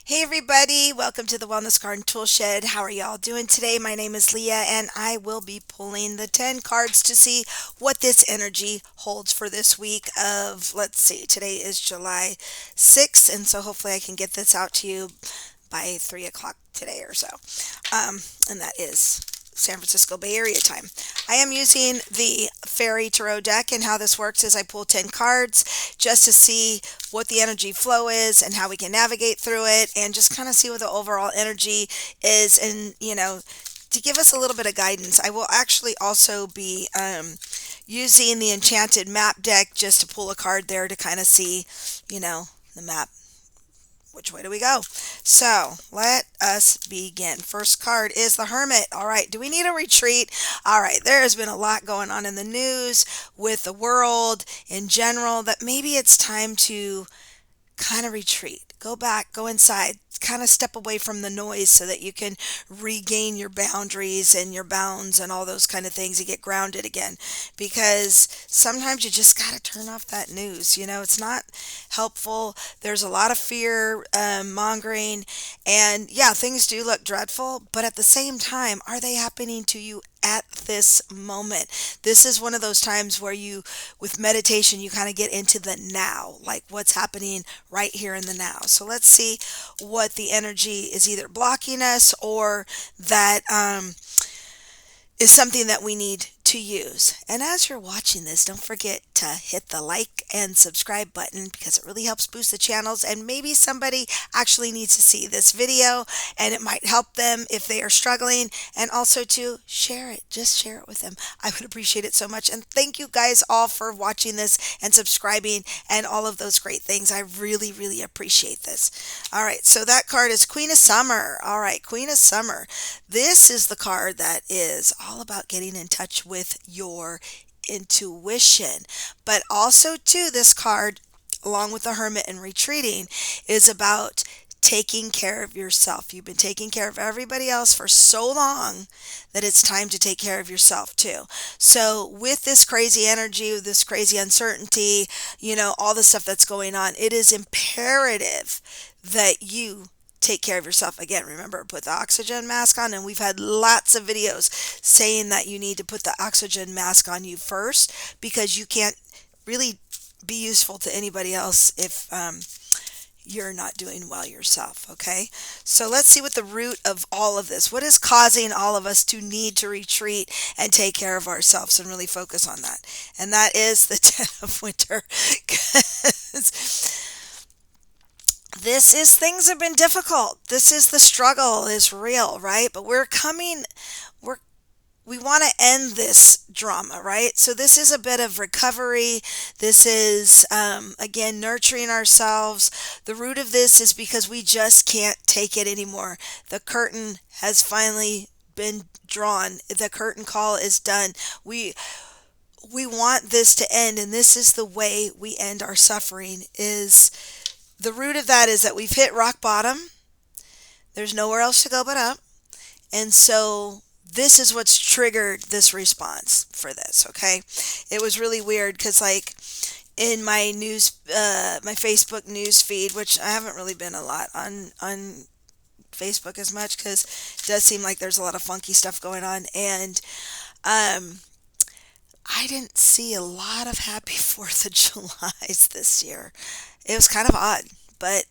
Hey everybody, welcome to the Wellness Garden Tool Shed. How are y'all doing today? My name is Leah and I will be pulling the 10 cards to see what this energy holds for this week of, let's see, today is July 6th, and so hopefully I can get this out to you by 3 o'clock today or so. And that is San Francisco Bay Area time. I am using the Fairy Tarot deck, and how this works is I pull 10 cards just to see what the energy flow is and how we can navigate through it and just kind of see what the overall energy is, and to give us a little bit of guidance. I will actually also be using the Enchanted Map deck just to pull a card there to kind of see, the map. Which way do we go? So let us begin. First card is the Hermit. All right. Do we need a retreat? All right. There has been a lot going on in the news with the world in general that maybe it's time to kind of retreat. Go back, go inside, kind of step away from the noise so that you can regain your boundaries and your bounds and all those kind of things. You get grounded again, because sometimes you just got to turn off that news. It's not helpful. There's a lot of fear mongering, and yeah, things do look dreadful, but at the same time, are they happening to you at this moment? This is one of those times where with meditation, you kind of get into the now, like what's happening right here in the now. So let's see what the energy is either blocking us or that is something that we need to use. And as you're watching this, don't forget to hit the like and subscribe button, because it really helps boost the channels, and maybe somebody actually needs to see this video and it might help them if they are struggling. And also to share it, just share it with them. I would appreciate it so much. And thank you guys all for watching this and subscribing and all of those great things. I really, really appreciate this. All right, so that card is Queen of Summer. All right, Queen of Summer. This is the card that is all about getting in touch with your intuition. But also, too, this card, along with the Hermit and retreating, is about taking care of yourself. You've been taking care of everybody else for so long that it's time to take care of yourself too. So with this crazy energy, with this crazy uncertainty, all the stuff that's going on, it is imperative that you take care of yourself. Again, remember, put the oxygen mask on, and we've had lots of videos saying that you need to put the oxygen mask on you first, because you can't really be useful to anybody else if you're not doing well yourself. Okay, so let's see what the root of all of this, what is causing all of us to need to retreat and take care of ourselves and really focus on that. And that is the Ten of Winter. This is, things have been difficult. This is, the struggle is real, right? But we want to end this drama, right? So this is a bit of recovery. This is, again, nurturing ourselves. The root of this is because we just can't take it anymore. The curtain has finally been drawn. The curtain call is done. We want this to end, and this is the way we end our suffering. Is the root of that is that we've hit rock bottom. There's nowhere else to go but up. And so this is what's triggered this response for this, okay? It was really weird because, like, in my my Facebook news feed, which I haven't really been a lot on Facebook as much, because it does seem like there's a lot of funky stuff going on. And I didn't see a lot of happy 4th of Julys this year. It was kind of odd, but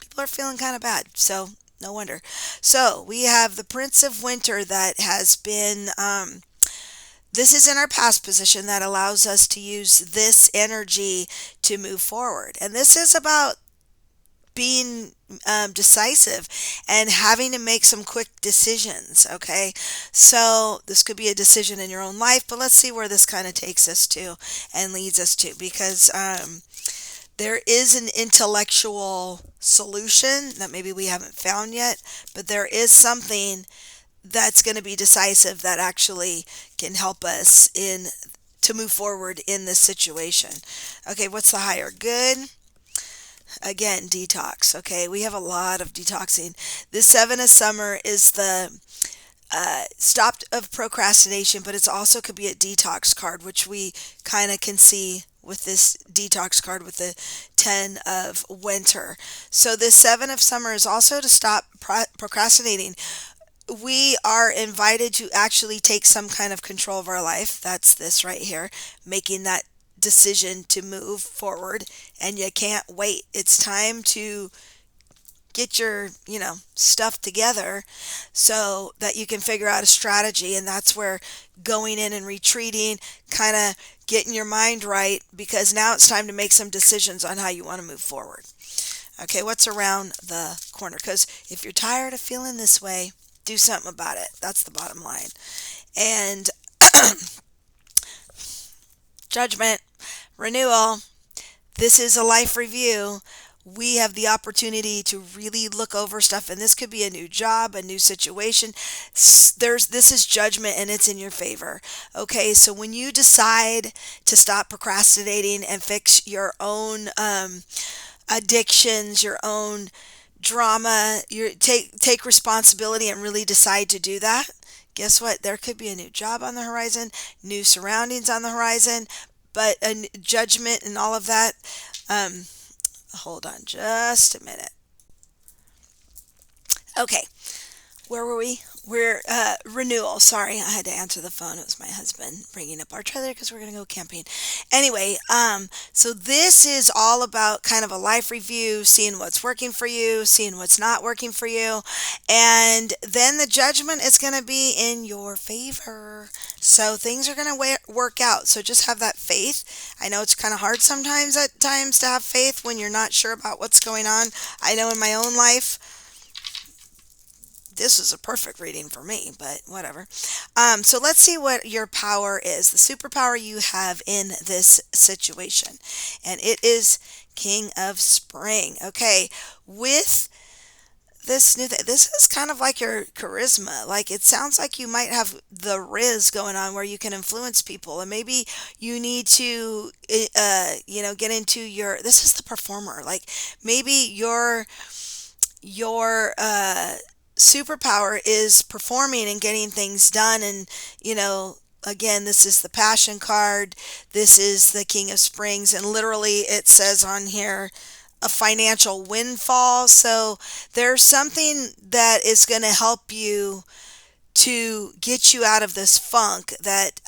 people are feeling kind of bad, so no wonder. So we have the Prince of Winter that has been, this is in our past position that allows us to use this energy to move forward. And this is about being decisive and having to make some quick decisions, okay? So this could be a decision in your own life, but let's see where this kind of takes us to and leads us to, because there is an intellectual solution that maybe we haven't found yet, but there is something that's going to be decisive that actually can help us to move forward in this situation. Okay, what's the higher good? Again, detox. Okay, we have a lot of detoxing. This Seven of Summer is the stopped of procrastination, but it's also could be a detox card, which we kind of can see with this detox card with the 10 of winter. So this 7 of summer is also to stop procrastinating. We are invited to actually take some kind of control of our life. That's this right here, making that decision to move forward, and you can't wait. It's time to get your, stuff together so that you can figure out a strategy. And that's where going in and retreating, kind of getting your mind right, because now it's time to make some decisions on how you want to move forward. Okay, what's around the corner? Because if you're tired of feeling this way, do something about it. That's the bottom line. And judgment, renewal. This is a life review. We have the opportunity to really look over stuff, and this could be a new job, a new situation. This is judgment, and it's in your favor. Okay, so when you decide to stop procrastinating and fix your own addictions, your own drama, you take responsibility and really decide to do that. Guess what? There could be a new job on the horizon, new surroundings on the horizon, but a judgment and all of that. Hold on just a minute. Okay, where were we? We're renewal. Sorry, I had to answer the phone. It was my husband bringing up our trailer because we're gonna go camping. Anyway, so this is all about kind of a life review, seeing what's working for you, seeing what's not working for you, and then the judgment is gonna be in your favor. So things are gonna work out. So just have that faith. I know it's kind of hard sometimes at times to have faith when you're not sure about what's going on. I know in my own life this is a perfect reading for me, but whatever. So let's see what your power is, the superpower you have in this situation. And it is King of Spring. Okay, with this new thing, this is kind of like your charisma. Like it sounds like you might have the riz going on where you can influence people, and maybe you need to, get into your. This is the performer. Like maybe your superpower is performing and getting things done. And again, this is the passion card, this is the King of Springs, and literally it says on here a financial windfall. So there's something that is going to help you to get you out of this funk that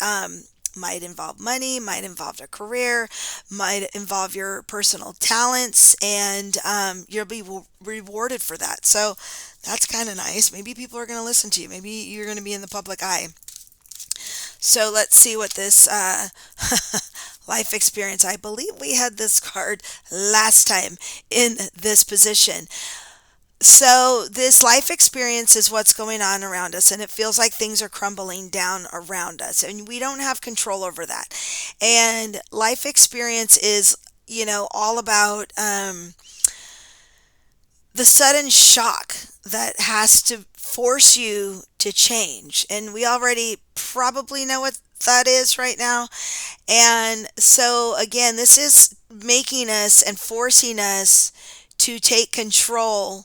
might involve money, might involve a career, might involve your personal talents, and you'll be rewarded for that. So that's kind of nice. Maybe people are going to listen to you. Maybe you're going to be in the public eye. So let's see what this life experience. I believe we had this card last time in this position. So, this life experience is what's going on around us, and it feels like things are crumbling down around us, and we don't have control over that. And life experience is, all about the sudden shock that has to force you to change. And we already probably know what that is right now. And so, again, this is making us and forcing us to take control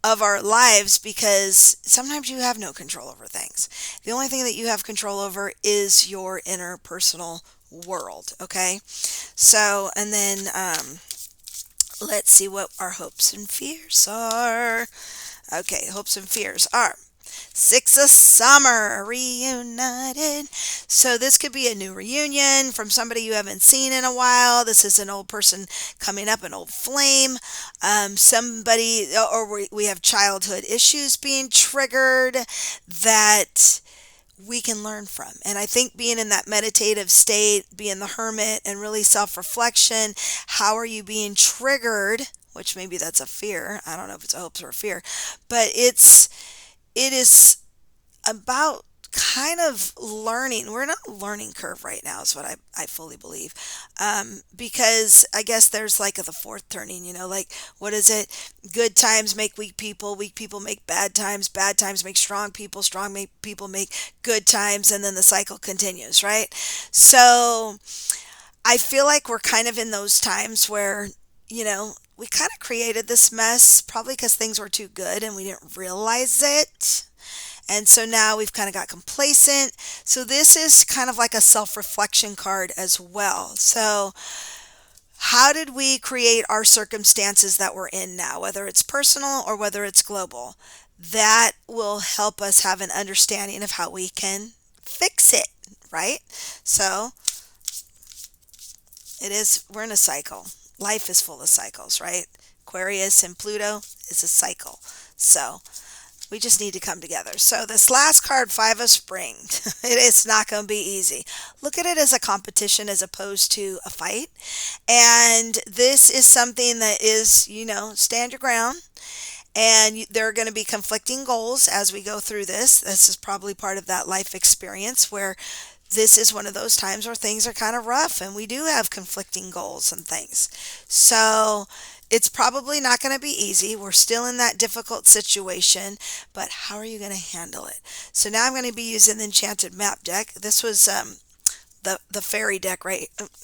of our lives, because sometimes you have no control over things. The only thing that you have control over is your interpersonal world. Okay, so and then let's see what our hopes and fears are. Okay, hopes and fears are 6 of summer, reunited. So this could be a new reunion from somebody you haven't seen in a while. This is an old person coming up, an old flame. Somebody, or we have childhood issues being triggered that we can learn from. And I think being in that meditative state, being the hermit, and really self-reflection, how are you being triggered? Which maybe that's a fear. I don't know if it's a hopes or a fear, but it is about kind of learning. We're not learning curve right now is what I fully believe. Because I guess there's like the fourth turning, like what is it? Good times make weak people make bad times make strong people make good times, and then the cycle continues, right? So I feel like we're kind of in those times where, we kind of created this mess, probably because things were too good and we didn't realize it. And so now we've kind of got complacent. So this is kind of like a self-reflection card as well. So how did we create our circumstances that we're in now, whether it's personal or whether it's global? That will help us have an understanding of how we can fix it, right? So we're in a cycle. Life is full of cycles, right? Aquarius and Pluto is a cycle. So we just need to come together. So this last card, Five of Spring, it is not going to be easy. Look at it as a competition as opposed to a fight. And this is something that is, stand your ground. And there are going to be conflicting goals as we go through this. This is probably part of that life experience where this is one of those times where things are kind of rough and we do have conflicting goals and things. So it's probably not going to be easy. We're still in that difficult situation, but how are you going to handle it? So now I'm going to be using the Enchanted Map deck. This was the fairy deck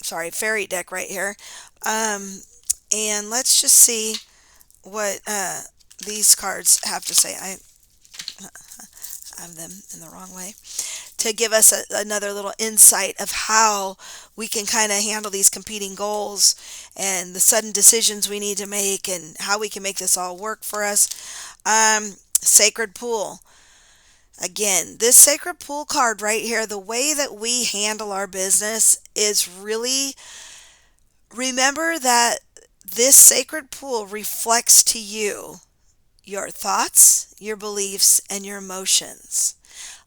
fairy deck right here. And let's just see what these cards have to say. I have them in the wrong way to give us another little insight of how we can kind of handle these competing goals and the sudden decisions we need to make and how we can make this all work for us. Sacred Pool. Again, this Sacred Pool card right here, the way that we handle our business is really remember that this Sacred Pool reflects to you your thoughts, your beliefs, and your emotions.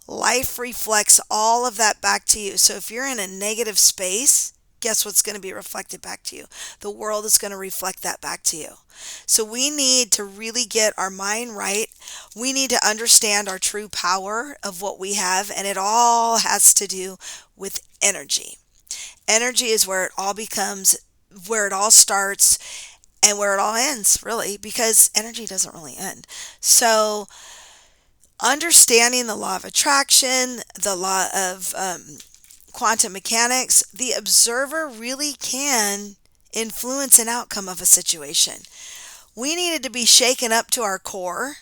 Life reflects all of that back to you. So if you're in a negative space, guess what's going to be reflected back to you? The world is going to reflect that back to you. So we need to really get our mind right. We need to understand our true power of what we have, and it all has to do with energy. Energy is where it all becomes, where it all starts, and where it all ends, really, because energy doesn't really end. So understanding the law of attraction, the law of quantum mechanics, the observer really can influence an outcome of a situation. We needed to be shaken up to our core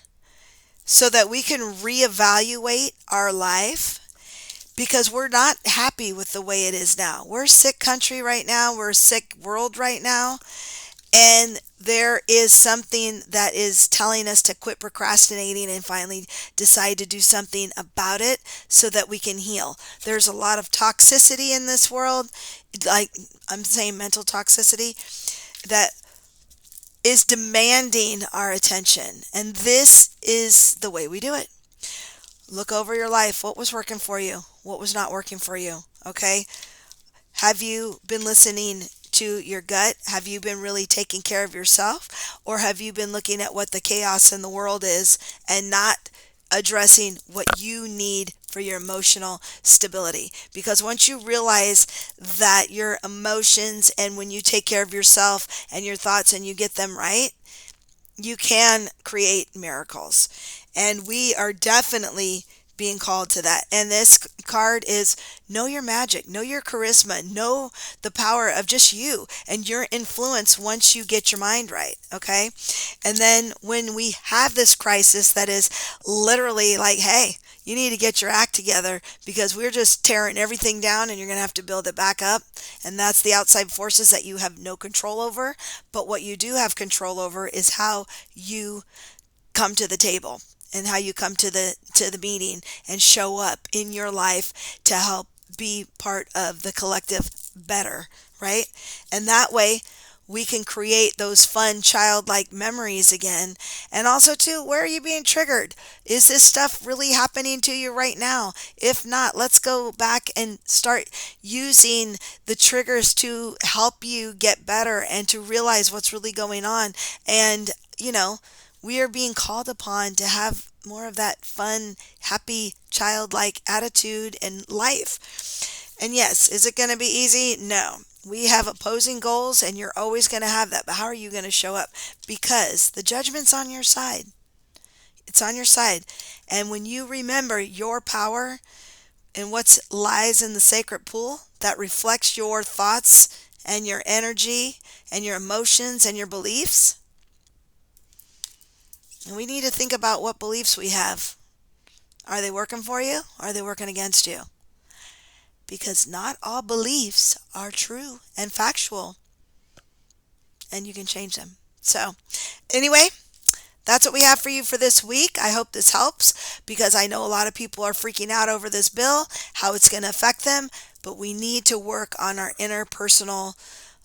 so that we can reevaluate our life because we're not happy with the way it is now. We're a sick country right now. We're a sick world right now. And there is something that is telling us to quit procrastinating and finally decide to do something about it so that we can heal. There's a lot of toxicity in this world, like I'm saying mental toxicity, that is demanding our attention. And this is the way we do it. Look over your life. What was working for you? What was not working for you? Okay? Have you been listening to your gut? Have you been really taking care of yourself? Or have you been looking at what the chaos in the world is and not addressing what you need for your emotional stability? Because once you realize that your emotions and when you take care of yourself and your thoughts and you get them right, you can create miracles. And we are definitely being called to that. And this card is know your magic, know your charisma, know the power of just you and your influence once you get your mind right. Okay. And then when we have this crisis that is literally like, hey, you need to get your act together because we're just tearing everything down and you're going to have to build it back up. And that's the outside forces that you have no control over. But what you do have control over is how you come to the table and how you come to the meeting and show up in your life to help be part of the collective better, right? And that way we can create those fun childlike memories again. And also too, where are you being triggered? Is this stuff really happening to you right now? If not, let's go back and start using the triggers to help you get better and to realize what's really going on. And we are being called upon to have more of that fun, happy, childlike attitude in life. And yes, is it going to be easy? No. We have opposing goals and you're always going to have that. But how are you going to show up? Because the judgment's on your side. It's on your side. And when you remember your power and what lies in the sacred pool that reflects your thoughts and your energy and your emotions and your beliefs, and we need to think about what beliefs we have. Are they working for you? Or are they working against you? Because not all beliefs are true and factual, and you can change them. So, anyway, that's what we have for you for this week. I hope this helps because I know a lot of people are freaking out over this bill, how it's going to affect them, but we need to work on our interpersonal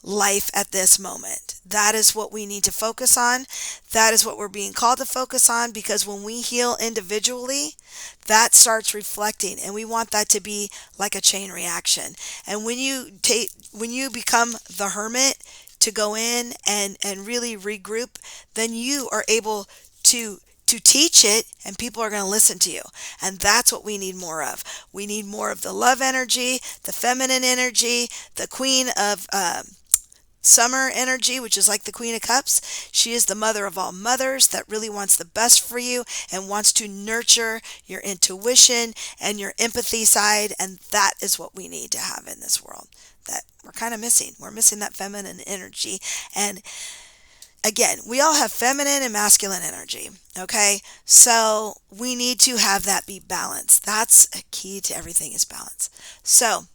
life at this moment. That is what we need to focus on. That is what we're being called to focus on because when we heal individually, that starts reflecting and we want that to be like a chain reaction. And when you become the hermit to go in and really regroup, then you are able to teach it and people are going to listen to you. And that's what we need more of. We need more of the love energy, the feminine energy, the queen of summer energy, which is like the Queen of Cups. She is the mother of all mothers that really wants the best for you and wants to nurture your intuition and your empathy side. And that is what we need to have in this world that we're kind of missing. We're missing that feminine energy. And again, we all have feminine and masculine energy. Okay. So we need to have that be balanced. That's a key to everything is balance. So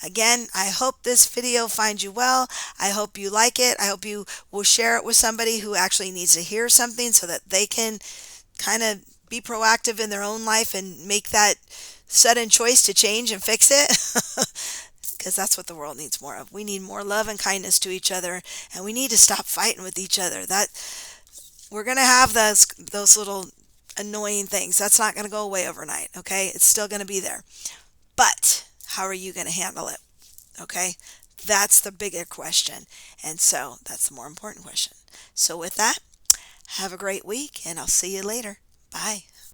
again, I hope this video finds you well. I hope you like it. I hope you will share it with somebody who actually needs to hear something so that they can kind of be proactive in their own life and make that sudden choice to change and fix it. Because that's what the world needs more of. We need more love and kindness to each other, and we need to stop fighting with each other. That we're going to have those little annoying things. That's not going to go away overnight, okay? It's still going to be there. But how are you going to handle it? Okay? That's the bigger question. And so that's the more important question. So with that, have a great week and I'll see you later. Bye.